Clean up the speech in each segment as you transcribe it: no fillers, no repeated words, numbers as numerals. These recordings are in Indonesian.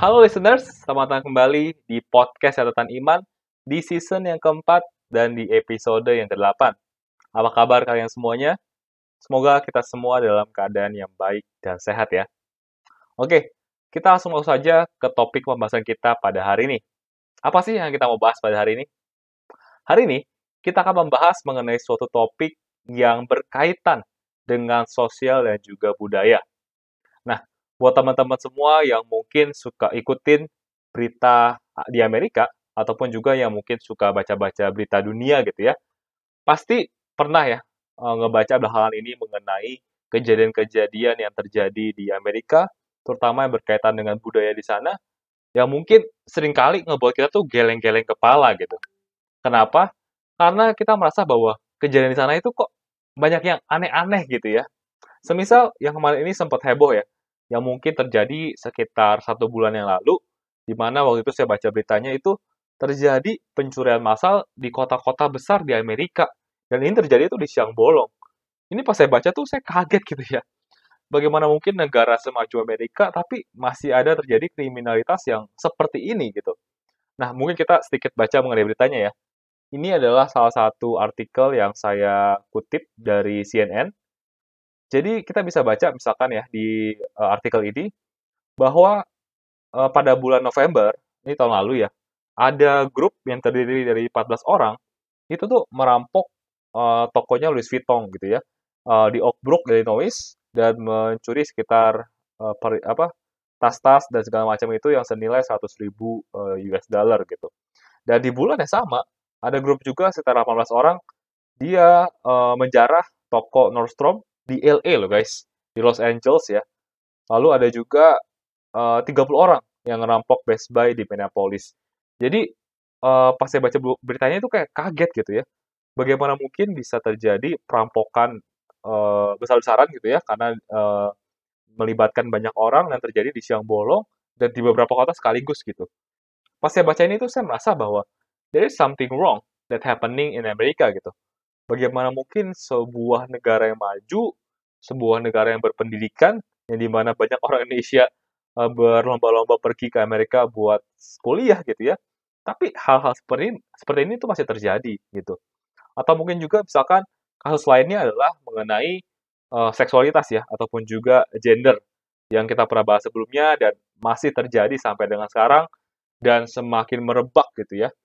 Halo listeners, selamat datang kembali di podcast Catatan Iman di season yang keempat dan di episode yang ke-8. Apa kabar kalian semuanya? Semoga kita semua dalam keadaan yang baik dan sehat ya. Oke, kita langsung masuk saja ke topik pembahasan kita pada hari ini. Apa sih yang kita mau bahas pada hari ini? Hari ini, kita akan membahas mengenai suatu topik yang berkaitan dengan sosial dan juga budaya. Nah, buat teman-teman semua yang mungkin suka ikutin berita di Amerika, ataupun juga yang mungkin suka baca-baca berita dunia gitu ya, pasti pernah ya ngebaca belakangan ini mengenai kejadian-kejadian yang terjadi di Amerika, terutama yang berkaitan dengan budaya di sana, yang mungkin seringkali ngebuat kita tuh geleng-geleng kepala gitu. Kenapa? Karena kita merasa bahwa kejadian di sana itu kok banyak yang aneh-aneh gitu ya. Semisal yang kemarin ini sempat heboh ya, yang mungkin terjadi sekitar 1 bulan yang lalu, di mana waktu itu saya baca beritanya itu terjadi pencurian massal di kota-kota besar di Amerika. Dan ini terjadi itu di siang bolong. Ini pas saya baca tuh saya kaget gitu ya. Bagaimana mungkin negara semaju Amerika tapi masih ada terjadi kriminalitas yang seperti ini gitu. Nah, mungkin kita sedikit baca mengenai beritanya ya. Ini adalah salah satu artikel yang saya kutip dari CNN. Jadi kita bisa baca misalkan ya di artikel ini bahwa pada bulan November ini tahun lalu ya, ada grup yang terdiri dari 14 orang itu tuh merampok tokonya Louis Vuitton gitu ya di Oak Brook, Illinois dan mencuri sekitar tas-tas dan segala macam itu yang senilai 100.000 US dollar gitu. Dan di bulan yang sama ada grup juga sekitar 18 orang dia menjarah toko Nordstrom di LA loh guys, di Los Angeles ya. Lalu ada juga 30 orang yang ngerampok Best Buy di Minneapolis. Jadi pas saya baca beritanya itu kayak kaget gitu ya. Bagaimana mungkin bisa terjadi perampokan besar-besaran gitu ya karena melibatkan banyak orang dan terjadi di siang bolong dan di beberapa kota sekaligus gitu. Pas saya baca ini tuh saya merasa bahwa there is something wrong that happening in America gitu. Bagaimana mungkin sebuah negara yang maju, sebuah negara yang berpendidikan, yang dimana banyak orang Indonesia berlomba-lomba pergi ke Amerika buat kuliah gitu ya. Tapi hal-hal seperti ini tuh masih terjadi gitu. Atau mungkin juga misalkan kasus lainnya adalah mengenai seksualitas ya, ataupun juga gender yang kita pernah bahas sebelumnya dan masih terjadi sampai dengan sekarang dan semakin merebak gitu ya.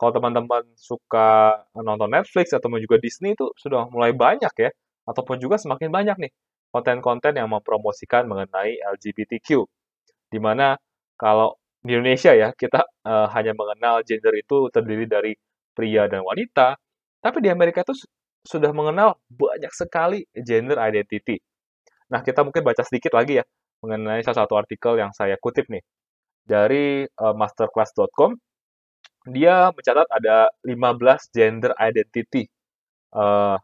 Kalau teman-teman suka nonton Netflix atau juga Disney itu sudah mulai banyak ya, ataupun juga semakin banyak nih konten-konten yang mempromosikan mengenai LGBTQ. Di mana kalau di Indonesia ya, kita hanya mengenal gender itu terdiri dari pria dan wanita, tapi di Amerika itu sudah mengenal banyak sekali gender identity. Nah, kita mungkin baca sedikit lagi ya mengenai salah satu artikel yang saya kutip nih dari masterclass.com. Dia mencatat ada 15 gender identity eh,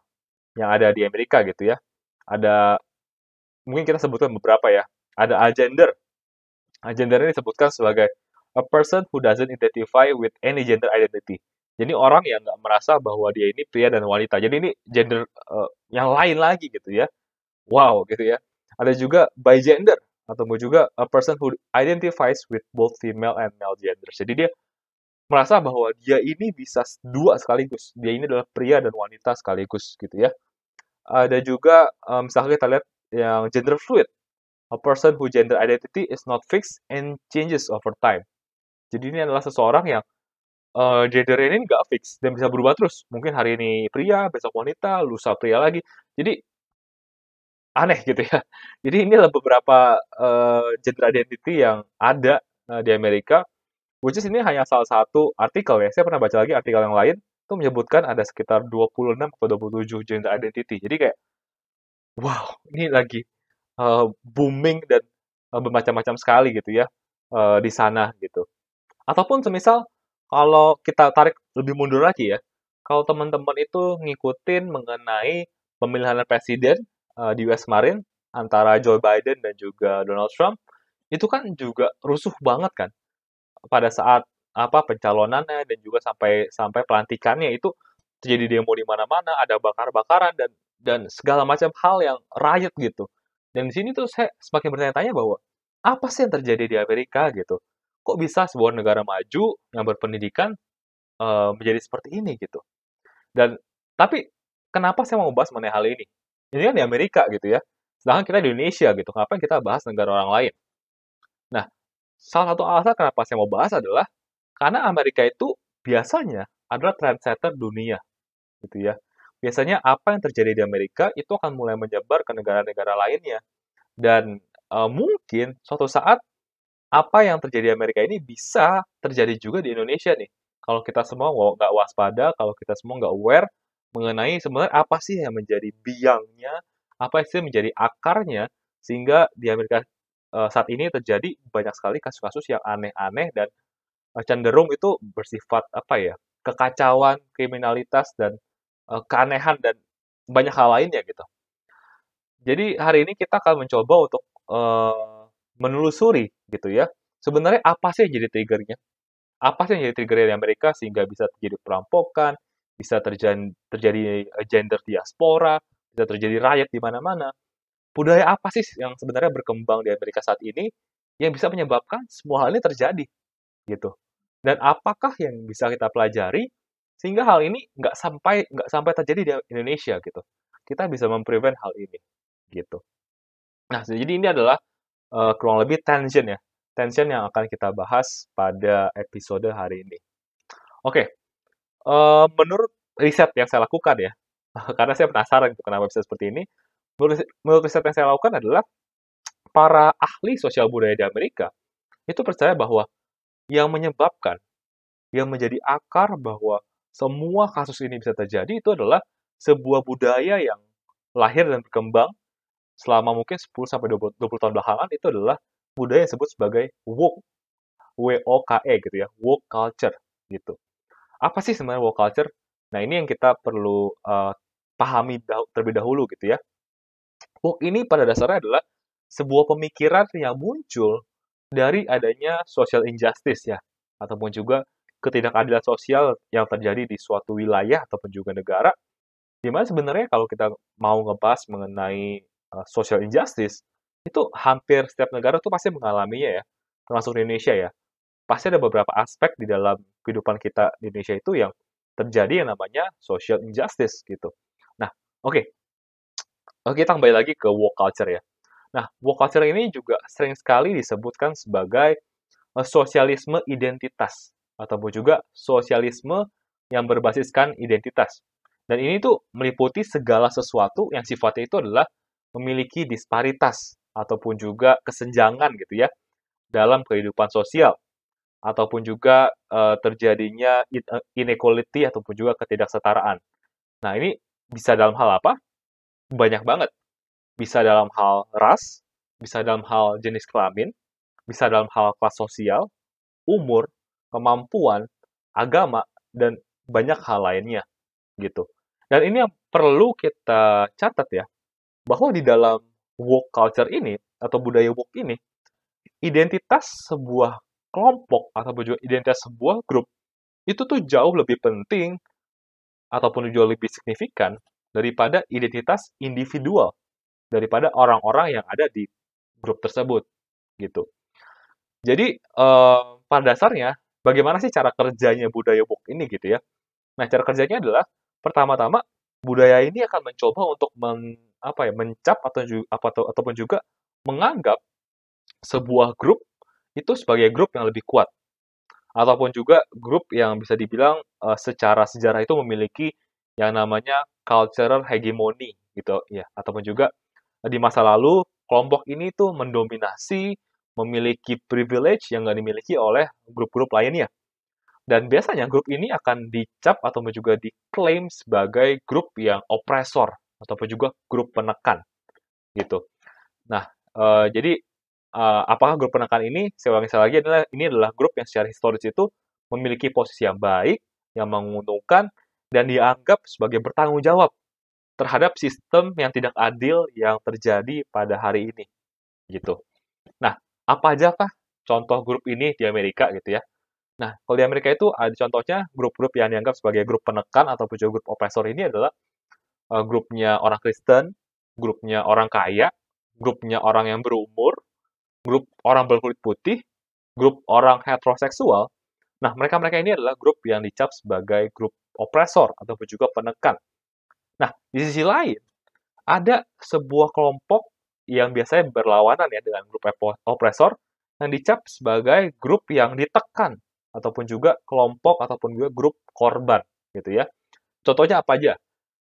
yang ada di Amerika gitu ya. Ada mungkin kita sebutkan beberapa ya. Ada agender. Agender ini disebutkan sebagai a person who doesn't identify with any gender identity. Jadi orang yang nggak merasa bahwa dia ini pria dan wanita. Jadi ini gender yang lain lagi gitu ya. Wow gitu ya. Ada juga by gender atau juga a person who identifies with both female and male gender. Jadi dia merasa bahwa dia ini bisa dua sekaligus. Dia ini adalah pria dan wanita sekaligus gitu ya. Ada juga misalnya kita lihat yang gender fluid. A person who gender identity is not fixed and changes over time. Jadi ini adalah seseorang yang gender ini nggak fix dan bisa berubah terus. Mungkin hari ini pria, besok wanita, lusa pria lagi. Jadi aneh gitu ya. Jadi ini adalah beberapa gender identity yang ada di Amerika. Which is ini hanya salah satu artikel ya. Saya pernah baca lagi artikel yang lain itu menyebutkan ada sekitar 26 atau 27 gender identity. Jadi kayak wow, ini lagi booming dan bermacam-macam sekali gitu ya di sana gitu. Ataupun semisal kalau kita tarik lebih mundur lagi ya, kalau teman-teman itu ngikutin mengenai pemilihan presiden di US kemarin antara Joe Biden dan juga Donald Trump, itu kan juga rusuh banget kan pada saat apa pencalonannya dan juga sampai sampai pelantikannya itu terjadi demo di mana-mana, ada bakar-bakaran dan segala macam hal yang riot gitu. Dan di sini tuh saya semakin bertanya-tanya bahwa apa sih yang terjadi di Amerika gitu? Kok bisa sebuah negara maju yang berpendidikan menjadi seperti ini gitu? Dan tapi kenapa saya mau bahas mengenai hal ini? Ini kan di Amerika gitu ya. Sedangkan kita di Indonesia gitu. Ngapain kita bahas negara orang lain? Nah, salah satu alasan kenapa saya mau bahas adalah karena Amerika itu biasanya adalah trendsetter dunia gitu ya. Biasanya apa yang terjadi di Amerika itu akan mulai menyebar ke negara-negara lainnya. Dan mungkin suatu saat apa yang terjadi di Amerika ini bisa terjadi juga di Indonesia nih. Kalau kita semua nggak waspada, kalau kita semua nggak aware mengenai sebenarnya apa sih yang menjadi biangnya, apa sih yang menjadi akarnya, sehingga di Amerika saat ini terjadi banyak sekali kasus-kasus yang aneh-aneh dan cenderung itu bersifat apa ya, kekacauan, kriminalitas, dan keanehan dan banyak hal lainnya gitu. Jadi hari ini kita akan mencoba untuk menelusuri gitu ya. Sebenarnya apa sih yang jadi triggernya? Apa sih yang jadi triggernya di Amerika sehingga bisa terjadi perampokan, bisa terjadi gender diaspora, bisa terjadi riot di mana-mana. Budaya apa sih yang sebenarnya berkembang di Amerika saat ini yang bisa menyebabkan semua hal ini terjadi gitu? Dan apakah yang bisa kita pelajari sehingga hal ini nggak sampai terjadi di Indonesia gitu? Kita bisa memprevent hal ini gitu. Nah, jadi ini adalah kurang lebih tension ya, tension yang akan kita bahas pada episode hari ini. Oke, menurut riset yang saya lakukan ya, karena saya penasaran gitu kenapa bisa seperti ini. Menurut riset yang saya lakukan adalah para ahli sosial budaya di Amerika itu percaya bahwa yang menyebabkan, yang menjadi akar bahwa semua kasus ini bisa terjadi itu adalah sebuah budaya yang lahir dan berkembang selama mungkin 10 sampai 20 tahun belakangan itu adalah budaya yang disebut sebagai woke, W-O-K-E gitu ya, woke culture gitu. Apa sih sebenarnya woke culture? Nah, ini yang kita perlu pahami terlebih dahulu gitu ya. Woke ini pada dasarnya adalah sebuah pemikiran yang muncul dari adanya social injustice ya, ataupun juga ketidakadilan sosial yang terjadi di suatu wilayah ataupun juga negara, di mana sebenarnya kalau kita mau ngebahas mengenai social injustice, itu hampir setiap negara tuh pasti mengalaminya ya, termasuk di Indonesia ya. Pasti ada beberapa aspek di dalam kehidupan kita di Indonesia itu yang terjadi yang namanya social injustice gitu. Nah, oke, kita kembali lagi ke woke culture ya. Nah, woke culture ini juga sering sekali disebutkan sebagai sosialisme identitas ataupun juga sosialisme yang berbasiskan identitas. Dan ini tuh meliputi segala sesuatu yang sifatnya itu adalah memiliki disparitas ataupun juga kesenjangan gitu ya dalam kehidupan sosial ataupun juga terjadinya inequality ataupun juga ketidaksetaraan. Nah, ini bisa dalam hal apa? Banyak banget. Bisa dalam hal ras, bisa dalam hal jenis kelamin, bisa dalam hal kelas sosial, umur, kemampuan, agama, dan banyak hal lainnya gitu. Dan ini yang perlu kita catat ya, bahwa di dalam woke culture ini atau budaya woke ini, identitas sebuah kelompok ataupun juga identitas sebuah grup itu tuh jauh lebih penting ataupun jauh lebih signifikan daripada identitas individual daripada orang-orang yang ada di grup tersebut gitu. Jadi pada dasarnya bagaimana sih cara kerjanya budaya woke ini gitu ya? Nah, cara kerjanya adalah pertama-tama budaya ini akan mencoba untuk mencap ataupun juga menganggap sebuah grup itu sebagai grup yang lebih kuat ataupun juga grup yang bisa dibilang secara sejarah itu memiliki yang namanya cultural hegemony gitu ya ataupun juga di masa lalu kelompok ini tuh mendominasi memiliki privilege yang nggak dimiliki oleh grup-grup lainnya. Dan biasanya grup ini akan dicap atau juga diklaim sebagai grup yang oppressor ataupun juga grup penekan gitu. Nah, jadi apakah grup penekan ini, saya ulangi sekali lagi, ini adalah grup yang secara historis itu memiliki posisi yang baik, yang menguntungkan, dan dianggap sebagai bertanggung jawab terhadap sistem yang tidak adil yang terjadi pada hari ini gitu. Nah, apa aja kah contoh grup ini di Amerika gitu ya? Nah, kalau di Amerika itu ada contohnya grup-grup yang dianggap sebagai grup penekan ataupun juga grup opresor ini adalah grupnya orang Kristen, grupnya orang kaya, grupnya orang yang berumur, grup orang berkulit putih, grup orang heteroseksual. Nah, mereka-mereka ini adalah grup yang dicap sebagai grup opresor ataupun juga penekan. Nah, di sisi lain, ada sebuah kelompok yang biasanya berlawanan ya dengan grup opresor yang dicap sebagai grup yang ditekan ataupun juga kelompok ataupun juga grup korban gitu ya. Contohnya apa aja?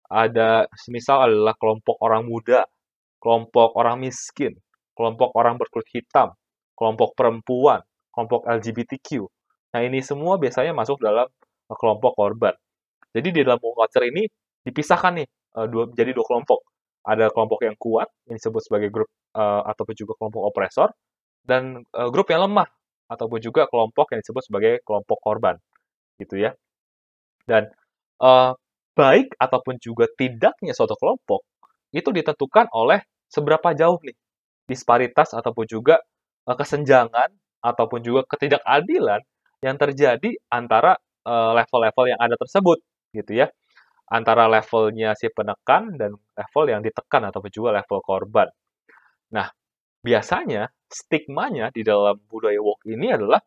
Ada semisal adalah kelompok orang muda, kelompok orang miskin, kelompok orang berkulit hitam, kelompok perempuan, kelompok LGBTQ. Nah, ini semua biasanya masuk dalam kelompok korban. Jadi di dalam woke culture ini dipisahkan nih jadi dua kelompok. Ada kelompok yang kuat yang disebut sebagai grup ataupun juga kelompok opresor dan grup yang lemah ataupun juga kelompok yang disebut sebagai kelompok korban gitu ya. Dan eh, baik ataupun juga tidaknya suatu kelompok itu ditentukan oleh seberapa jauh nih disparitas ataupun juga kesenjangan ataupun juga ketidakadilan yang terjadi antara level-level yang ada tersebut gitu ya, antara levelnya si penekan dan level yang ditekan ataupun juga level korban. Nah, biasanya stigmanya di dalam budaya woke ini adalah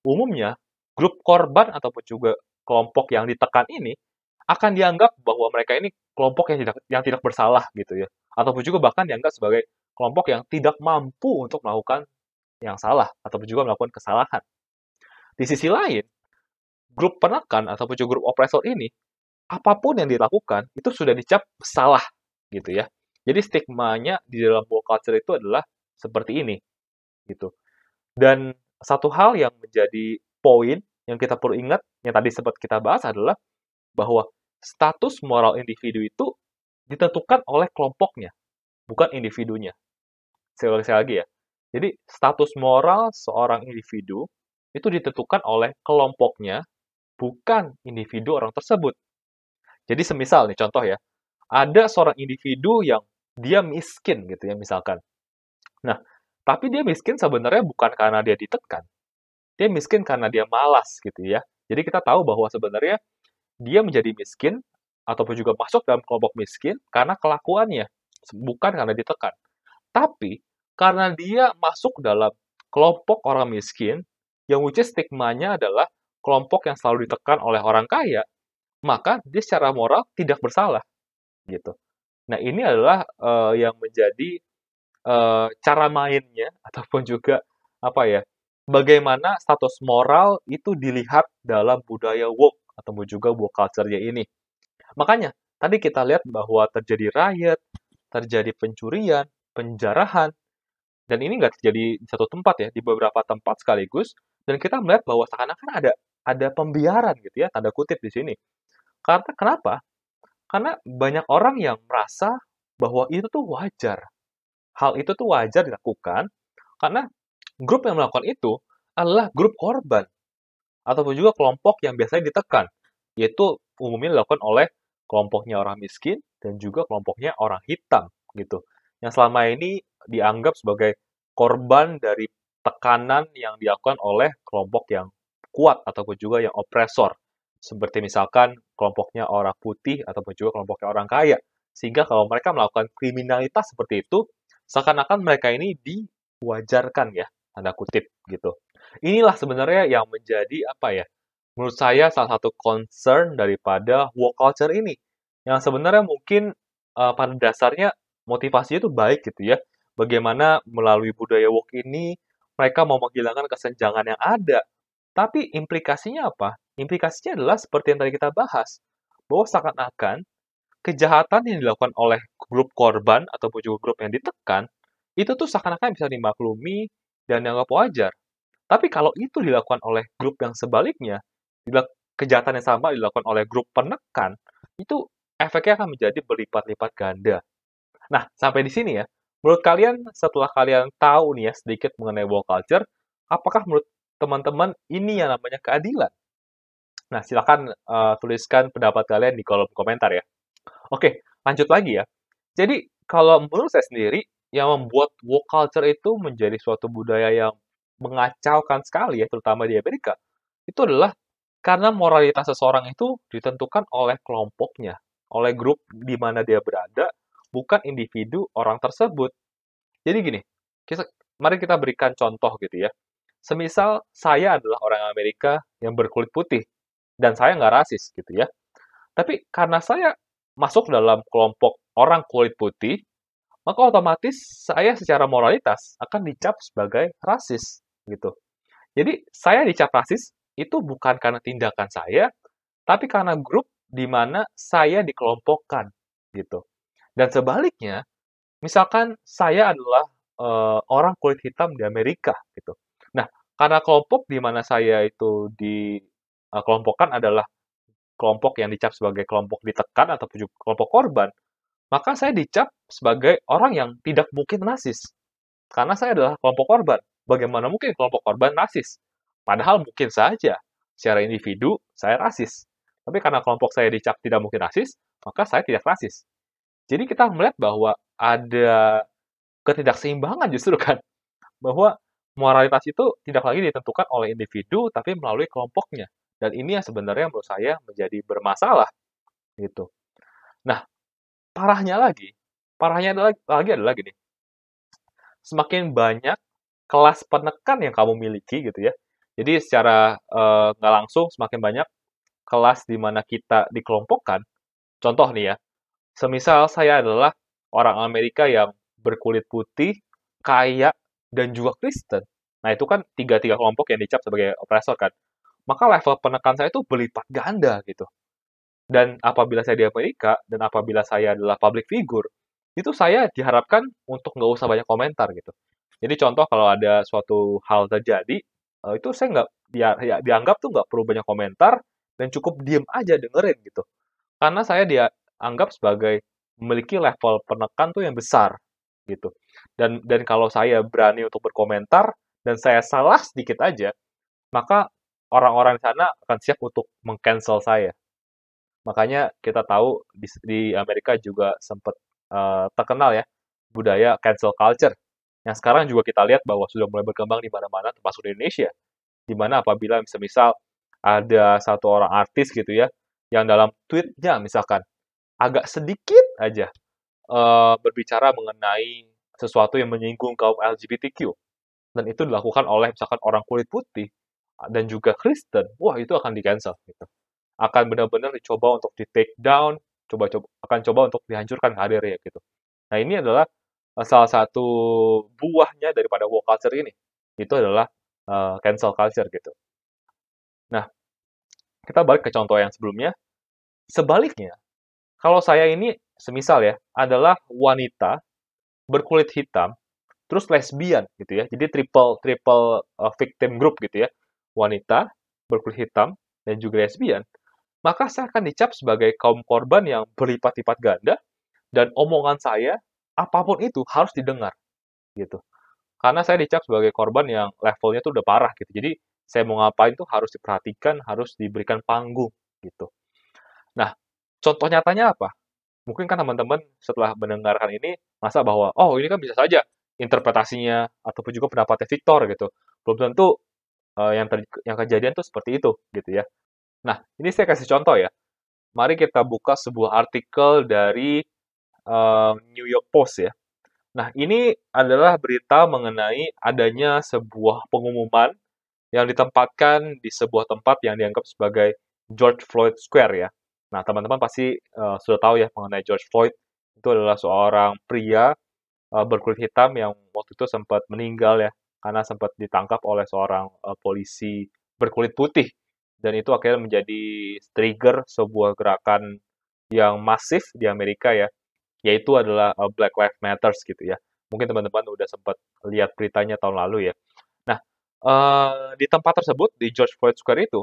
umumnya grup korban ataupun juga kelompok yang ditekan ini akan dianggap bahwa mereka ini kelompok yang tidak bersalah gitu ya, ataupun juga bahkan dianggap sebagai kelompok yang tidak mampu untuk melakukan yang salah ataupun juga melakukan kesalahan. Di sisi lain, grup penekan ataupun juga grup opresor ini apapun yang dilakukan itu sudah dicap salah gitu ya. Jadi stigmanya di dalam woke culture itu adalah seperti ini gitu. Dan satu hal yang menjadi poin yang kita perlu ingat yang tadi sempat kita bahas adalah bahwa status moral individu itu ditentukan oleh kelompoknya, bukan individunya. Saya ulangi lagi ya. Jadi status moral seorang individu itu ditentukan oleh kelompoknya, bukan individu orang tersebut. Jadi semisal nih contoh ya, ada seorang individu yang dia miskin gitu ya misalkan. Nah, tapi dia miskin sebenarnya bukan karena dia ditekan. Dia miskin karena dia malas gitu ya. Jadi kita tahu bahwa sebenarnya dia menjadi miskin ataupun juga masuk dalam kelompok miskin karena kelakuannya, bukan karena ditekan. Tapi karena dia masuk dalam kelompok orang miskin, yang which is stigmanya adalah kelompok yang selalu ditekan oleh orang kaya, maka dia secara moral tidak bersalah gitu. Nah, ini adalah yang menjadi cara mainnya ataupun juga apa ya, bagaimana status moral itu dilihat dalam budaya woke ataupun juga woke culture-nya ini. Makanya tadi kita lihat bahwa terjadi riot, terjadi pencurian, penjarahan, dan ini nggak terjadi di satu tempat ya, di beberapa tempat sekaligus, dan kita melihat bahwa seakan-akan ada pembiaran gitu ya, tanda kutip di sini. Karena kenapa? Karena banyak orang yang merasa bahwa itu tuh wajar. Hal itu tuh wajar dilakukan karena grup yang melakukan itu adalah grup korban ataupun juga kelompok yang biasanya ditekan, yaitu umumnya dilakukan oleh kelompoknya orang miskin dan juga kelompoknya orang hitam gitu. Yang selama ini dianggap sebagai korban dari tekanan yang dilakukan oleh kelompok yang kuat ataupun juga yang opresor. Seperti misalkan kelompoknya orang putih ataupun juga kelompoknya orang kaya. Sehingga kalau mereka melakukan kriminalitas seperti itu, seakan-akan mereka ini diwajarkan ya, tanda kutip gitu. Inilah sebenarnya yang menjadi apa ya? Menurut saya salah satu concern daripada woke culture ini. Yang sebenarnya mungkin pada dasarnya motivasinya itu baik gitu ya. Bagaimana melalui budaya woke ini mereka mau menghilangkan kesenjangan yang ada. Tapi implikasinya apa? Implikasinya adalah seperti yang tadi kita bahas, bahwa seakan-akan kejahatan yang dilakukan oleh grup korban ataupun juga grup yang ditekan, itu tuh seakan-akan bisa dimaklumi dan dianggap wajar. Tapi kalau itu dilakukan oleh grup yang sebaliknya, kejahatan yang sama dilakukan oleh grup penekan, itu efeknya akan menjadi berlipat-lipat ganda. Nah, sampai di sini ya, menurut kalian setelah kalian tahu nih ya sedikit mengenai woke culture, apakah menurut teman-teman ini yang namanya keadilan? Nah, silakan tuliskan pendapat kalian di kolom komentar ya. Oke, lanjut lagi ya. Jadi, kalau menurut saya sendiri, yang membuat woke culture itu menjadi suatu budaya yang mengacaukan sekali ya, terutama di Amerika, itu adalah karena moralitas seseorang itu ditentukan oleh kelompoknya, oleh grup di mana dia berada, bukan individu orang tersebut. Jadi gini, mari kita berikan contoh gitu ya. Semisal saya adalah orang Amerika yang berkulit putih, dan saya nggak rasis gitu ya. Tapi karena saya masuk dalam kelompok orang kulit putih, maka otomatis saya secara moralitas akan dicap sebagai rasis gitu. Jadi saya dicap rasis itu bukan karena tindakan saya, tapi karena grup di mana saya dikelompokkan gitu. Dan sebaliknya, misalkan saya adalah orang kulit hitam di Amerika gitu. Nah, karena kelompok di mana saya itu dikelompokkan adalah kelompok yang dicap sebagai kelompok ditekan ataupun juga kelompok korban, maka saya dicap sebagai orang yang tidak mungkin rasis. Karena saya adalah kelompok korban. Bagaimana mungkin kelompok korban rasis? Padahal mungkin saja secara individu saya rasis. Tapi karena kelompok saya dicap tidak mungkin rasis, maka saya tidak rasis. Jadi kita melihat bahwa ada ketidakseimbangan justru kan. Bahwa moralitas itu tidak lagi ditentukan oleh individu, tapi melalui kelompoknya. Dan ini yang sebenarnya menurut saya menjadi bermasalah gitu. Nah, parahnya adalah gini, semakin banyak kelas penekan yang kamu miliki gitu ya. Jadi secara nggak langsung semakin banyak kelas di mana kita dikelompokkan. Contoh nih ya, semisal saya adalah orang Amerika yang berkulit putih, kaya, dan juga Kristen. Nah itu kan tiga-tiga kelompok yang dicap sebagai oppressor kan. Maka level penekan saya itu berlipat ganda gitu. Dan apabila saya di Amerika, dan apabila saya adalah public figure, itu saya diharapkan untuk nggak usah banyak komentar gitu. Jadi contoh kalau ada suatu hal terjadi, itu saya nggak dianggap tuh nggak perlu banyak komentar dan cukup diem aja dengerin gitu. Karena saya dianggap sebagai memiliki level penekan tuh yang besar gitu. Dan kalau saya berani untuk berkomentar dan saya salah sedikit aja, maka orang-orang di sana akan siap untuk meng-cancel saya. Makanya kita tahu di Amerika juga sempat terkenal ya budaya cancel culture. Yang sekarang juga kita lihat bahwa sudah mulai berkembang di mana-mana termasuk di Indonesia. Di mana apabila misal ada satu orang artis gitu ya yang dalam tweetnya misalkan agak sedikit aja berbicara mengenai sesuatu yang menyinggung kaum LGBTQ dan itu dilakukan oleh misalkan orang kulit putih dan juga Kristen, wah itu akan di-cancel gitu. Akan benar-benar dicoba untuk di-take down, akan coba untuk dihancurkan karirnya gitu. Nah, ini adalah salah satu buahnya daripada woke culture ini. Itu adalah cancel culture gitu. Nah, kita balik ke contoh yang sebelumnya. Sebaliknya, kalau saya ini semisal ya adalah wanita berkulit hitam terus lesbian gitu ya. Jadi triple triple victim group gitu ya. Wanita berkulit hitam dan juga lesbian. Maka saya akan dicap sebagai kaum korban yang berlipat-lipat ganda dan omongan saya apapun itu harus didengar gitu. Karena saya dicap sebagai korban yang levelnya tuh udah parah gitu. Jadi saya mau ngapain tuh harus diperhatikan, harus diberikan panggung gitu. Nah, contoh nyatanya apa? Mungkin kan teman-teman setelah mendengarkan ini masa bahwa oh ini kan bisa saja interpretasinya ataupun juga pendapatnya Victor gitu. Belum tentu yang kejadian tuh seperti itu gitu ya. Nah, ini saya kasih contoh ya. Mari kita buka sebuah artikel dari New York Post ya. Nah, ini adalah berita mengenai adanya sebuah pengumuman yang ditempatkan di sebuah tempat yang dianggap sebagai George Floyd Square ya. Nah, teman-teman pasti sudah tahu ya mengenai George Floyd. Itu adalah seorang pria berkulit hitam yang waktu itu sempat meninggal ya, karena sempat ditangkap oleh seorang polisi berkulit putih. Dan itu akhirnya menjadi trigger sebuah gerakan yang masif di Amerika ya, yaitu adalah Black Lives Matters gitu ya. Mungkin teman-teman udah sempat lihat beritanya tahun lalu ya. Nah, di tempat tersebut, di George Floyd Square itu,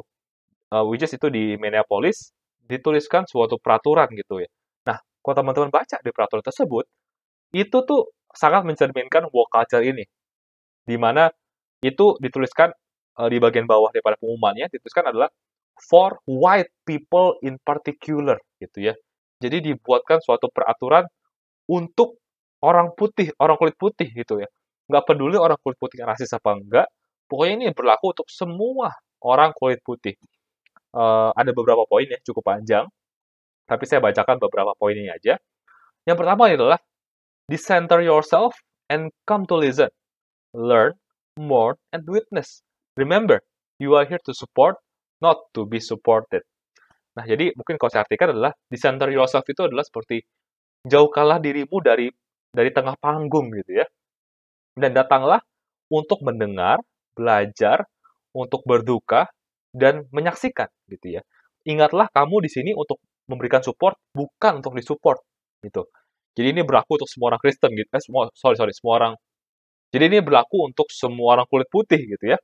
which is itu di Minneapolis, dituliskan suatu peraturan gitu ya. Nah, kalau teman-teman baca di peraturan tersebut, itu tuh sangat mencerminkan woke culture ini. Di mana itu dituliskan di bagian bawah daripada pengumumannya, dituliskan adalah for white people in particular gitu ya. Jadi dibuatkan suatu peraturan untuk orang putih, orang kulit putih gitu ya. Nggak peduli orang kulit putih rasis apa enggak, pokoknya ini berlaku untuk semua orang kulit putih. Ada beberapa poin ya, cukup panjang, tapi saya bacakan beberapa poin ini aja. Yang pertama adalah decenter yourself and come to listen. learn, mourn, and witness. Remember, you are here to support, not to be supported. Nah, jadi mungkin kalau saya artikan adalah decenter yourself itu adalah seperti jauhkanlah dirimu dari tengah panggung gitu ya. Dan datanglah untuk mendengar, belajar, untuk berduka, dan menyaksikan gitu ya. Ingatlah kamu di sini untuk memberikan support, bukan untuk disupport gitu. Jadi ini berlaku untuk semua orang Kristen gitu. Semua orang. Jadi ini berlaku untuk semua orang kulit putih gitu ya.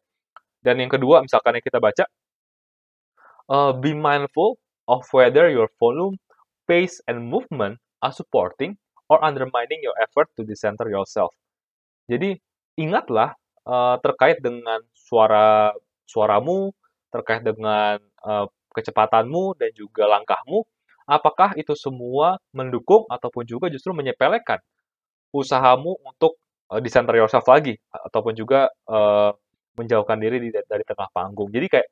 Dan yang kedua, misalkan yang kita baca, be mindful of whether your volume, pace, and movement are supporting or undermining your effort to decenter yourself. Jadi ingatlah terkait dengan suaramu, terkait dengan kecepatanmu dan juga langkahmu, apakah itu semua mendukung ataupun juga justru menyepelekan usahamu untuk decenter yourself lagi ataupun juga menjauhkan diri dari tengah panggung. Jadi kayak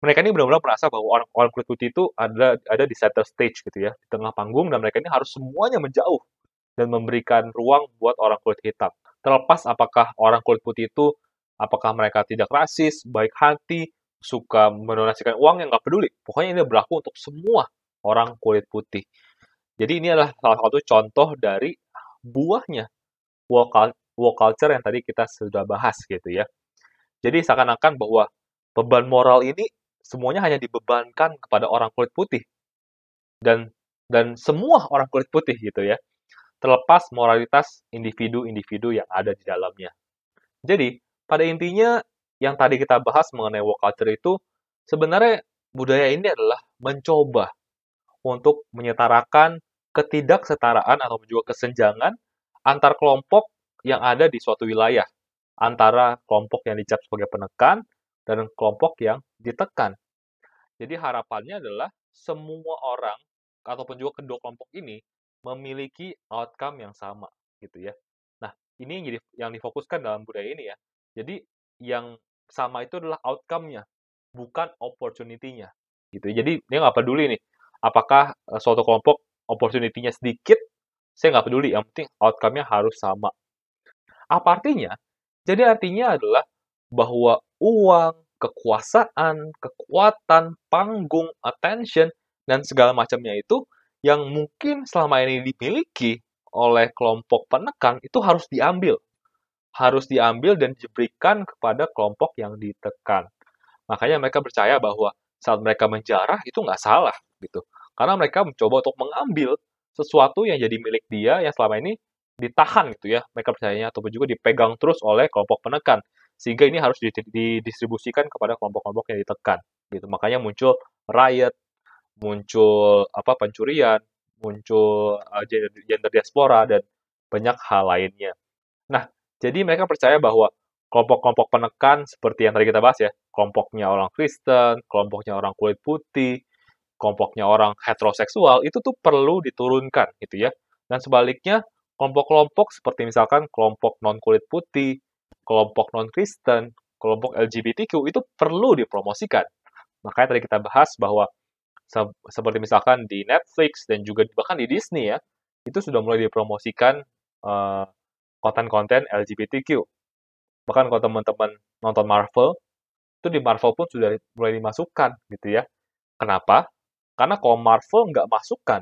mereka ini benar-benar merasa bahwa orang kulit putih itu ada di center stage gitu ya, di tengah panggung, dan mereka ini harus semuanya menjauh dan memberikan ruang buat orang kulit hitam. Terlepas apakah orang kulit putih itu, apakah mereka tidak rasis, baik hati, suka mendonasikan uang, yang nggak peduli. Pokoknya ini berlaku untuk semua orang kulit putih. Jadi ini adalah salah satu contoh dari buahnya woke culture yang tadi kita sudah bahas gitu ya. Jadi seakan-akan bahwa beban moral ini semuanya hanya dibebankan kepada orang kulit putih dan semua orang kulit putih gitu ya, terlepas moralitas individu-individu yang ada di dalamnya. Jadi pada intinya yang tadi kita bahas mengenai woke culture itu sebenarnya budaya ini adalah mencoba untuk menyetarakan ketidaksetaraan atau juga kesenjangan antar kelompok yang ada di suatu wilayah, antara kelompok yang dicap sebagai penekan dan kelompok yang ditekan. Jadi harapannya adalah semua orang ataupun juga kedua kelompok ini memiliki outcome yang sama gitu ya. Nah, ini yang yang difokuskan dalam budaya ini ya. Jadi yang sama itu adalah outcome-nya, bukan opportunity-nya gitu. Jadi dia nggak peduli nih apakah suatu kelompok opportunity-nya sedikit, saya nggak peduli, yang penting outcome-nya harus sama. Apa artinya? Jadi artinya adalah bahwa uang, kekuasaan, kekuatan, panggung, attention, dan segala macamnya itu yang mungkin selama ini dimiliki oleh kelompok penekan itu harus diambil. Harus diambil dan diberikan kepada kelompok yang ditekan. Makanya mereka percaya bahwa saat mereka menjarah itu nggak salah gitu. Karena mereka mencoba untuk mengambil sesuatu yang jadi milik dia yang selama ini ditahan gitu ya. Mereka percayanya ataupun juga dipegang terus oleh kelompok penekan. Sehingga ini harus didistribusikan kepada kelompok-kelompok yang ditekan gitu. Makanya muncul riot, muncul pencurian, muncul gender diaspora dan banyak hal lainnya. Nah, jadi mereka percaya bahwa kelompok-kelompok penekan seperti yang tadi kita bahas ya, kelompoknya orang Kristen, kelompoknya orang kulit putih, kelompoknya orang heteroseksual, itu tuh perlu diturunkan gitu ya. Dan sebaliknya, kelompok-kelompok seperti misalkan kelompok non-kulit putih, kelompok non-Kristen, kelompok LGBTQ itu perlu dipromosikan. Makanya tadi kita bahas bahwa seperti misalkan di Netflix dan juga bahkan di Disney ya, itu sudah mulai dipromosikan konten-konten LGBTQ. Bahkan kalau teman-teman nonton Marvel, itu di Marvel pun sudah mulai dimasukkan gitu ya. Kenapa? Karena kalau Marvel nggak masukkan,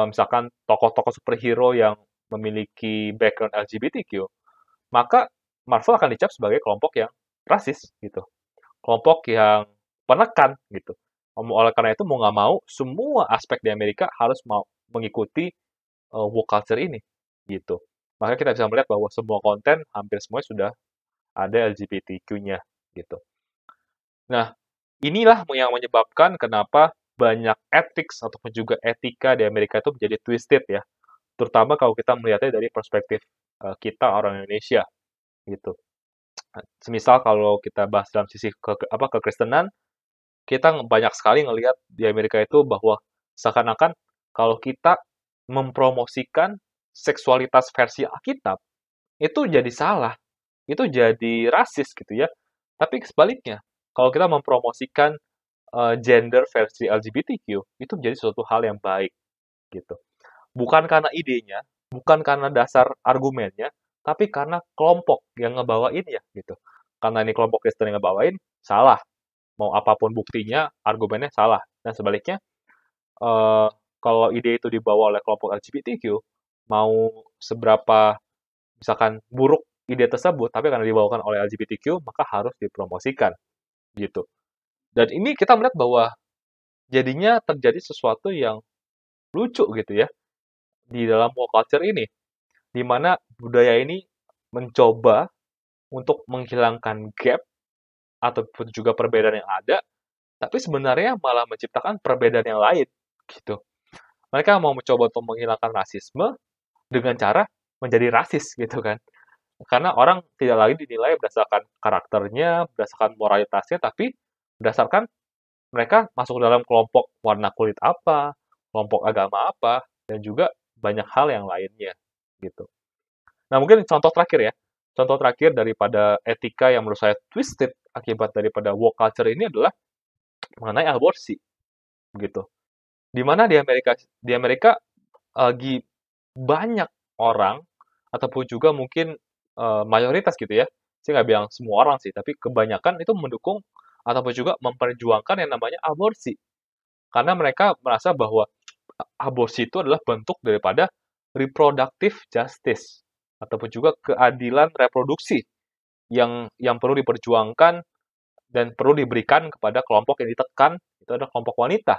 misalkan tokoh-tokoh superhero yang memiliki background LGBTQ, maka Marvel akan dicap sebagai kelompok yang rasis gitu. Kelompok yang penekan gitu. Oleh karena itu mau nggak mau, semua aspek di Amerika harus mau mengikuti woke culture ini gitu. Maka kita bisa melihat bahwa semua konten hampir semuanya sudah ada LGBTQ-nya gitu. Nah, inilah yang menyebabkan kenapa banyak ethics ataupun juga etika di Amerika itu menjadi twisted ya. Terutama kalau kita melihatnya dari perspektif kita orang Indonesia gitu. Semisal kalau kita bahas dalam sisi kekristenan, kita banyak sekali ngelihat di Amerika itu bahwa seakan-akan kalau kita mempromosikan seksualitas versi Alkitab, itu jadi salah, itu jadi rasis gitu ya. Tapi sebaliknya, kalau kita mempromosikan gender versi LGBTQ, itu menjadi suatu hal yang baik gitu. Bukan karena idenya, bukan karena dasar argumennya, tapi karena kelompok yang ngebawain ya gitu. Karena ini kelompok Kristen yang ngebawain, salah. Mau apapun buktinya, argumennya salah. Dan sebaliknya, eh, kalau ide itu dibawa oleh kelompok LGBTQ, mau seberapa misalkan buruk ide tersebut, tapi karena dibawakan oleh LGBTQ, maka harus dipromosikan gitu. Dan ini kita melihat bahwa jadinya terjadi sesuatu yang lucu gitu ya di dalam woke culture ini, di mana budaya ini mencoba untuk menghilangkan gap ataupun juga perbedaan yang ada, tapi sebenarnya malah menciptakan perbedaan yang lain gitu. Mereka mau mencoba untuk menghilangkan rasisme dengan cara menjadi rasis gitu kan. Karena orang tidak lagi dinilai berdasarkan karakternya, berdasarkan moralitasnya, tapi berdasarkan mereka masuk dalam kelompok warna kulit apa, kelompok agama apa, dan juga banyak hal yang lainnya gitu. Nah, mungkin contoh terakhir ya. Contoh terakhir daripada etika yang menurut saya twisted akibat daripada woke culture ini adalah mengenai aborsi gitu. Di mana di Amerika lagi banyak orang ataupun juga mungkin mayoritas gitu ya. Saya nggak bilang semua orang sih, tapi kebanyakan itu mendukung ataupun juga memperjuangkan yang namanya aborsi. Karena mereka merasa bahwa aborsi itu adalah bentuk daripada reproductive justice ataupun juga keadilan reproduksi yang perlu diperjuangkan dan perlu diberikan kepada kelompok yang ditekan, itu adalah kelompok wanita.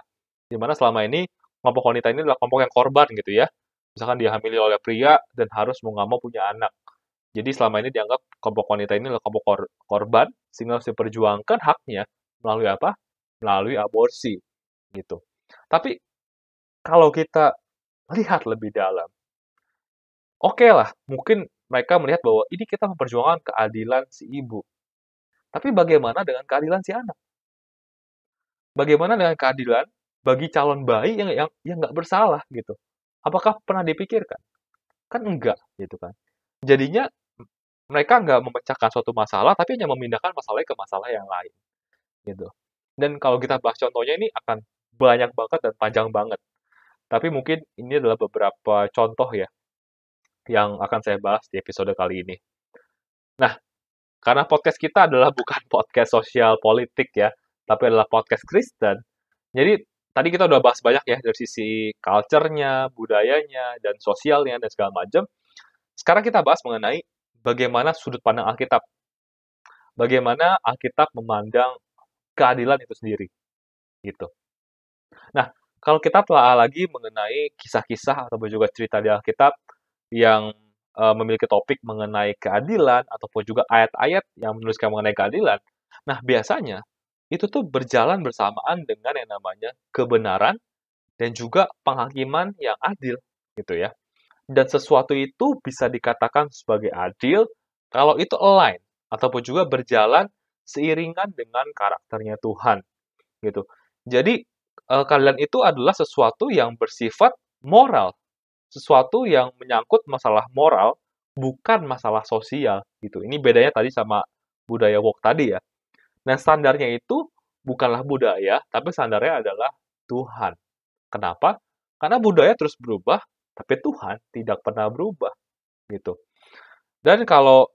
Di mana selama ini kelompok wanita ini adalah kelompok yang korban gitu ya. Misalkan dihamili oleh pria dan harus mau nggak mau punya anak. Jadi selama ini dianggap kelompok wanita ini adalah kelompok korban, sehingga harus diperjuangkan haknya melalui apa? Melalui aborsi gitu. Tapi kalau kita lihat lebih dalam, oke lah, mungkin mereka melihat bahwa ini kita memperjuangkan keadilan si ibu. Tapi bagaimana dengan keadilan si anak? Bagaimana dengan keadilan bagi calon bayi yang nggak bersalah gitu? Apakah pernah dipikirkan? Kan enggak gitu kan. Jadinya mereka nggak memecahkan suatu masalah, tapi hanya memindahkan masalahnya ke masalah yang lain gitu. Dan kalau kita bahas contohnya ini akan banyak banget dan panjang banget. Tapi mungkin ini adalah beberapa contoh ya yang akan saya bahas di episode kali ini. Nah, karena podcast kita adalah bukan podcast sosial politik ya, tapi adalah podcast Kristen. Jadi tadi kita udah bahas banyak ya dari sisi culture-nya, budayanya, dan sosialnya, dan segala macam. Sekarang kita bahas mengenai bagaimana sudut pandang Alkitab. Bagaimana Alkitab memandang keadilan itu sendiri. Gitu. Nah, kalau kita telah lagi mengenai kisah-kisah atau juga cerita di Alkitab yang memiliki topik mengenai keadilan ataupun juga ayat-ayat yang menuliskan mengenai keadilan, nah biasanya itu tuh berjalan bersamaan dengan yang namanya kebenaran dan juga penghakiman yang adil, gitu ya. Dan sesuatu itu bisa dikatakan sebagai adil kalau itu align ataupun juga berjalan seiringan dengan karakternya Tuhan, gitu. Jadi keadilan itu adalah sesuatu yang bersifat moral, sesuatu yang menyangkut masalah moral, bukan masalah sosial, gitu. Ini bedanya tadi sama budaya woke tadi ya. Nah, standarnya itu bukanlah budaya, tapi standarnya adalah Tuhan. Kenapa? Karena budaya terus berubah, tapi Tuhan tidak pernah berubah, gitu. Dan kalau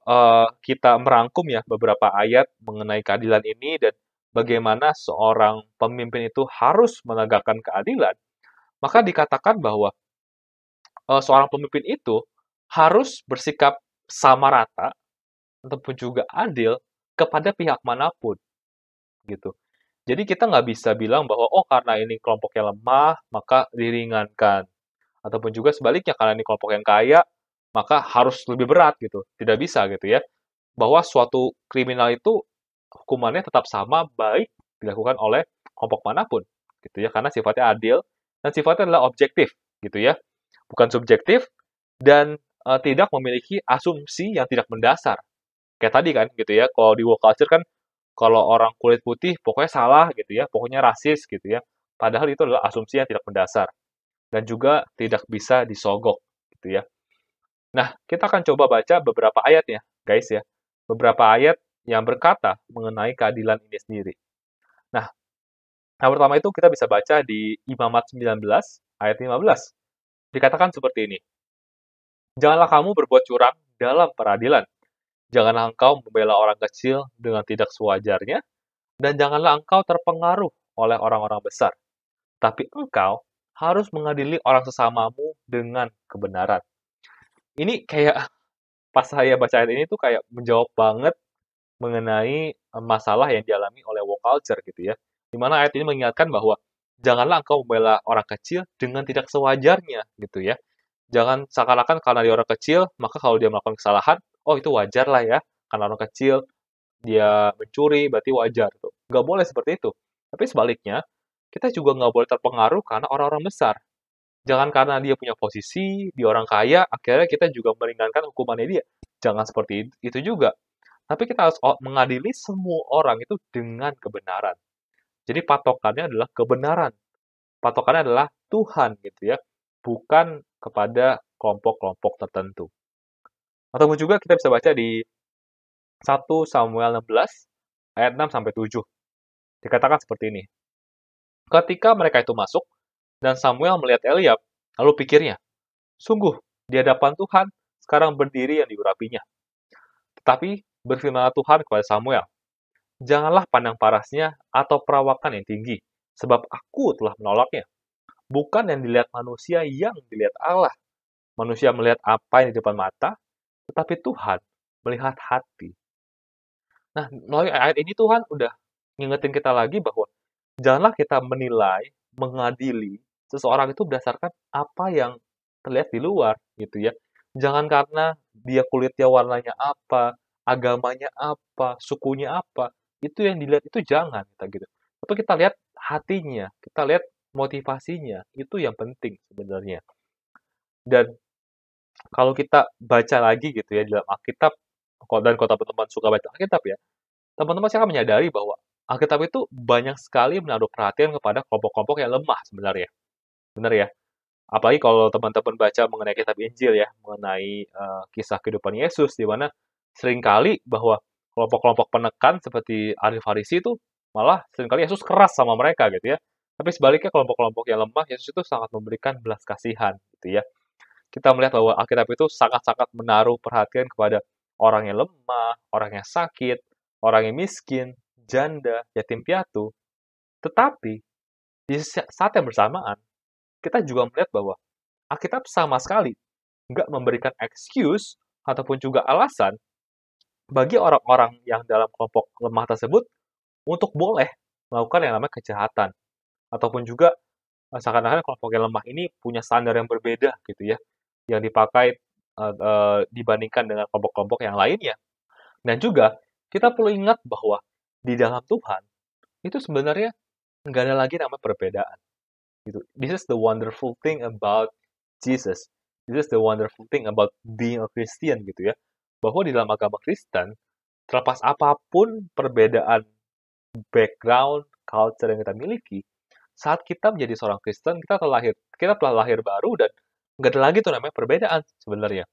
kita merangkum ya beberapa ayat mengenai keadilan ini dan bagaimana seorang pemimpin itu harus menegakkan keadilan, maka dikatakan bahwa seorang pemimpin itu harus bersikap sama rata ataupun juga adil kepada pihak manapun, gitu. Jadi kita nggak bisa bilang bahwa, oh karena ini kelompoknya lemah, maka diringankan. Ataupun juga sebaliknya, karena ini kelompok yang kaya, maka harus lebih berat gitu. Tidak bisa gitu ya. Bahwa suatu kriminal itu hukumannya tetap sama, baik dilakukan oleh kelompok manapun. Gitu ya, karena sifatnya adil, dan sifatnya adalah objektif gitu ya. Bukan subjektif, dan tidak memiliki asumsi yang tidak mendasar. Kayak tadi kan gitu ya, kalau di woke culture kan kalau orang kulit putih pokoknya salah gitu ya, pokoknya rasis gitu ya. Padahal itu adalah asumsi yang tidak mendasar dan juga tidak bisa disogok gitu ya. Nah, kita akan coba baca beberapa ayat ya, guys ya. Beberapa ayat yang berkata mengenai keadilan ini sendiri. Nah, yang pertama itu kita bisa baca di Imamat 19 ayat 15. Dikatakan seperti ini. Janganlah kamu berbuat curang dalam peradilan. Janganlah engkau membela orang kecil dengan tidak sewajarnya, dan janganlah engkau terpengaruh oleh orang-orang besar. Tapi engkau harus mengadili orang sesamamu dengan kebenaran. Ini kayak pas saya baca ayat ini tuh kayak menjawab banget mengenai masalah yang dialami oleh woke culture gitu ya. Di mana ayat ini mengingatkan bahwa janganlah engkau membela orang kecil dengan tidak sewajarnya gitu ya. Jangan seakan-akan karena dia orang kecil, maka kalau dia melakukan kesalahan, oh itu wajar lah ya. Karena orang kecil, dia mencuri, berarti wajar. Tuh. Nggak boleh seperti itu. Tapi sebaliknya, kita juga nggak boleh terpengaruh karena orang-orang besar. Jangan karena dia punya posisi, dia orang kaya, akhirnya kita juga meringankan hukumannya dia. Jangan seperti itu juga. Tapi kita harus mengadili semua orang itu dengan kebenaran. Jadi patokannya adalah kebenaran. Patokannya adalah Tuhan gitu ya. Bukan kepada kelompok-kelompok tertentu. Ataupun juga kita bisa baca di 1 Samuel 16 ayat 6 sampai 7. Dikatakan seperti ini. Ketika mereka itu masuk dan Samuel melihat Eliab, lalu pikirnya, sungguh di hadapan Tuhan sekarang berdiri yang diurapinya. Tetapi berfirmanlah Tuhan kepada Samuel, janganlah pandang parasnya atau perawakan yang tinggi, sebab aku telah menolaknya. Bukan yang dilihat manusia yang dilihat Allah. Manusia melihat apa yang di depan mata, tetapi Tuhan melihat hati. Nah, melalui ayat ini Tuhan udah ngingetin kita lagi bahwa janganlah kita menilai, mengadili seseorang itu berdasarkan apa yang terlihat di luar, gitu ya. Jangan karena dia kulitnya warnanya apa, agamanya apa, sukunya apa, itu yang dilihat itu jangan, kita gitu. Tapi kita lihat hatinya, kita lihat motivasinya, itu yang penting sebenarnya. Dan kalau kita baca lagi gitu ya di dalam Alkitab, dan kalau teman-teman suka baca Alkitab ya, teman-teman saya akan menyadari bahwa Alkitab itu banyak sekali menaruh perhatian kepada kelompok-kelompok yang lemah sebenarnya. Benar ya? Apalagi kalau teman-teman baca mengenai kitab Injil ya, mengenai kisah kehidupan Yesus, di mana seringkali bahwa kelompok-kelompok penekan seperti ahli Farisi itu malah seringkali Yesus keras sama mereka gitu ya. Tapi sebaliknya kelompok-kelompok yang lemah, Yesus itu sangat memberikan belas kasihan gitu ya. Kita melihat bahwa Alkitab itu sangat-sangat menaruh perhatian kepada orang yang lemah, orang yang sakit, orang yang miskin, janda, yatim piatu. Tetapi di saat yang bersamaan, kita juga melihat bahwa Alkitab sama sekali nggak memberikan excuse ataupun juga alasan bagi orang-orang yang dalam kelompok lemah tersebut untuk boleh melakukan yang namanya kejahatan. Ataupun juga seakan-akan kelompok yang lemah ini punya standar yang berbeda gitu ya, yang dipakai dibandingkan dengan kelompok-kelompok yang lainnya. Dan juga kita perlu ingat bahwa di dalam Tuhan itu sebenarnya nggak ada lagi nama perbedaan. Gitu. This is the wonderful thing about Jesus. This is the wonderful thing about being a Christian gitu ya. Bahwa di dalam agama Kristen, terlepas apapun perbedaan background, culture yang kita miliki, saat kita menjadi seorang Kristen, kita telah lahir baru dan nggak ada lagi tuh namanya perbedaan sebenarnya.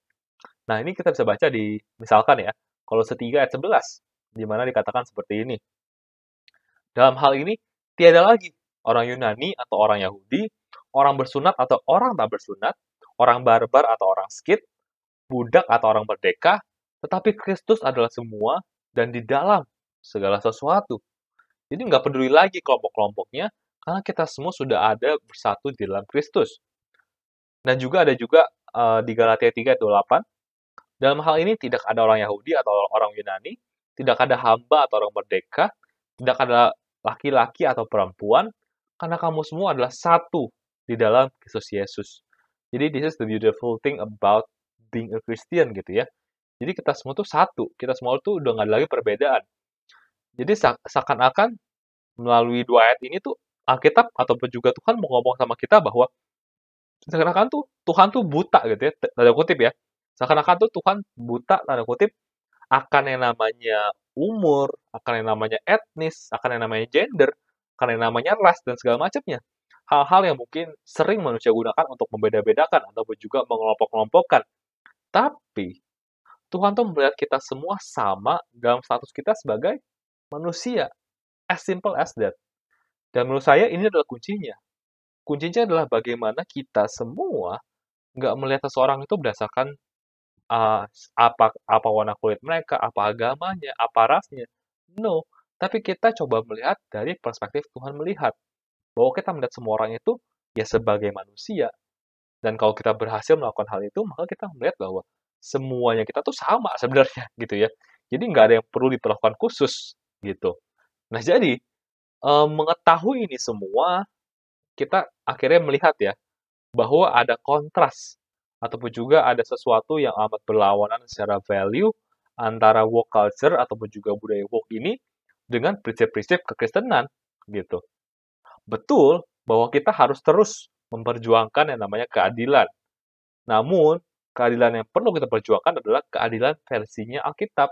Nah, ini kita bisa baca di, misalkan ya, Kolose 3 ayat 11, di mana dikatakan seperti ini. Dalam hal ini, tiada lagi orang Yunani atau orang Yahudi, orang bersunat atau orang tak bersunat, orang barbar atau orang skit, budak atau orang merdeka, tetapi Kristus adalah semua dan di dalam segala sesuatu. Jadi nggak peduli lagi kelompok-kelompoknya, karena kita semua sudah ada bersatu di dalam Kristus. Dan juga ada juga di Galatia 3 ayat 28, dalam hal ini tidak ada orang Yahudi atau orang Yunani, tidak ada hamba atau orang merdeka, tidak ada laki-laki atau perempuan, karena kamu semua adalah satu di dalam Kristus Yesus. Jadi this is the beautiful thing about being a Christian gitu ya. Jadi kita semua tuh satu, kita semua tuh udah nggak ada lagi perbedaan. Jadi seakan-akan melalui dua ayat ini tuh Alkitab ataupun juga Tuhan mau ngomong sama kita bahwa seakan-akan tuh Tuhan tuh buta gitu ya, tanda kutip ya. Seakan-akan tuh Tuhan buta, tanda kutip, akan yang namanya umur, akan yang namanya etnis, akan yang namanya gender, akan yang namanya ras, dan segala macamnya. Hal-hal yang mungkin sering manusia gunakan untuk membeda-bedakan ataupun juga mengelompok-kelompokkan. Tapi, Tuhan tuh melihat kita semua sama dalam status kita sebagai manusia. As simple as that. Dan menurut saya ini adalah kuncinya. Kuncinya adalah bagaimana kita semua nggak melihat seseorang itu berdasarkan apa warna kulit mereka, apa agamanya, apa rasnya. No, tapi kita coba melihat dari perspektif Tuhan melihat. Bahwa kita melihat semua orang itu ya sebagai manusia. Dan kalau kita berhasil melakukan hal itu, maka kita melihat bahwa semuanya kita tuh sama sebenarnya gitu ya. Jadi nggak ada yang perlu diperlakukan khusus gitu. Nah jadi mengetahui ini semua, kita akhirnya melihat ya bahwa ada kontras ataupun juga ada sesuatu yang amat berlawanan secara value antara woke culture ataupun juga budaya woke ini dengan prinsip-prinsip kekristenan gitu. Betul bahwa kita harus terus memperjuangkan yang namanya keadilan. Namun, keadilan yang perlu kita perjuangkan adalah keadilan versinya Alkitab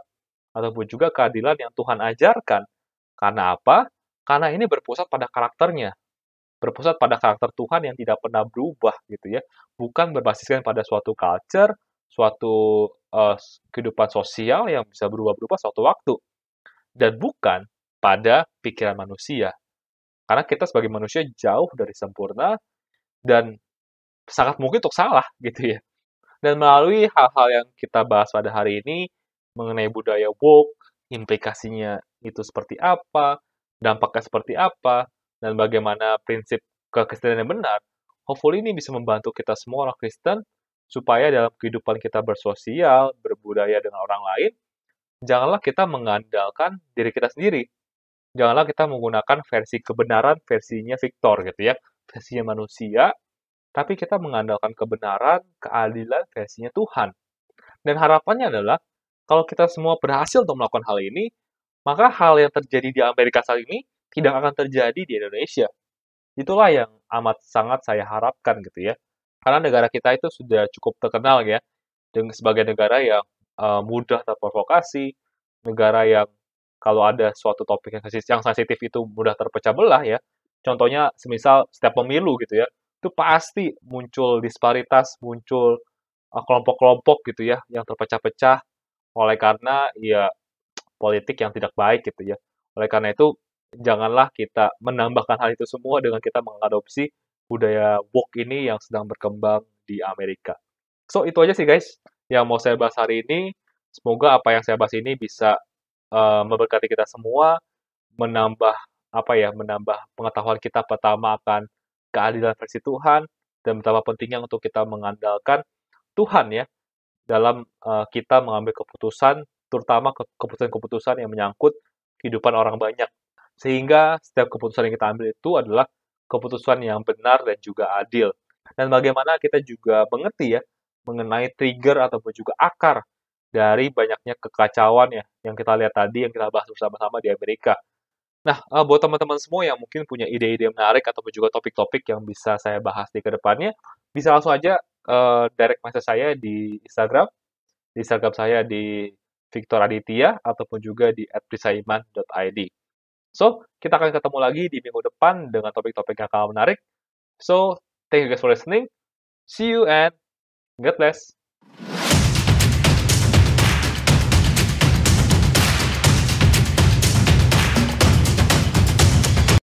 ataupun juga keadilan yang Tuhan ajarkan. Karena apa? Karena ini berpusat pada karakternya, berpusat pada karakter Tuhan yang tidak pernah berubah gitu ya, bukan berbasiskan pada suatu culture, suatu kehidupan sosial yang bisa berubah-berubah suatu waktu, dan bukan pada pikiran manusia. Karena kita sebagai manusia jauh dari sempurna dan sangat mungkin untuk salah gitu ya. Dan melalui hal-hal yang kita bahas pada hari ini mengenai budaya woke, implikasinya itu seperti apa, dampaknya seperti apa, dan bagaimana prinsip kekristenan yang benar, hopefully ini bisa membantu kita semua orang Kristen supaya dalam kehidupan kita bersosial, berbudaya dengan orang lain, janganlah kita mengandalkan diri kita sendiri. Janganlah kita menggunakan versi kebenaran, versinya Victor gitu ya, versinya manusia, tapi kita mengandalkan kebenaran, keadilan versinya Tuhan. Dan harapannya adalah, kalau kita semua berhasil untuk melakukan hal ini, maka hal yang terjadi di Amerika saat ini tidak akan terjadi di Indonesia. Itulah yang amat sangat saya harapkan gitu ya. Karena negara kita itu sudah cukup terkenal ya, dengan sebagai negara yang mudah terprovokasi, negara yang kalau ada suatu topik yang sensitif itu mudah terpecah belah ya. Contohnya semisal setiap pemilu gitu ya, itu pasti muncul disparitas, muncul kelompok-kelompok gitu ya yang terpecah-pecah oleh karena ya politik yang tidak baik gitu ya. Oleh karena itu janganlah kita menambahkan hal itu semua dengan kita mengadopsi budaya woke ini yang sedang berkembang di Amerika. So itu aja sih guys yang mau saya bahas hari ini. Semoga apa yang saya bahas ini bisa memberkati kita semua, menambah apa ya, menambah pengetahuan kita pertama akan keadilan versi Tuhan dan betapa pentingnya untuk kita mengandalkan Tuhan ya dalam kita mengambil keputusan, terutama keputusan-keputusan yang menyangkut kehidupan orang banyak. Sehingga setiap keputusan yang kita ambil itu adalah keputusan yang benar dan juga adil. Dan bagaimana kita juga mengerti ya mengenai trigger ataupun juga akar dari banyaknya kekacauan ya yang kita lihat tadi, yang kita bahas bersama-sama di Amerika. Nah, buat teman-teman semua yang mungkin punya ide-ide menarik ataupun juga topik-topik yang bisa saya bahas di kedepannya, bisa langsung aja direct message saya di Instagram saya di Victor Aditya ataupun juga di @prisaiman.id. So, kita akan ketemu lagi di minggu depan dengan topik-topik yang akan menarik. So, thank you guys for listening. See you and God bless.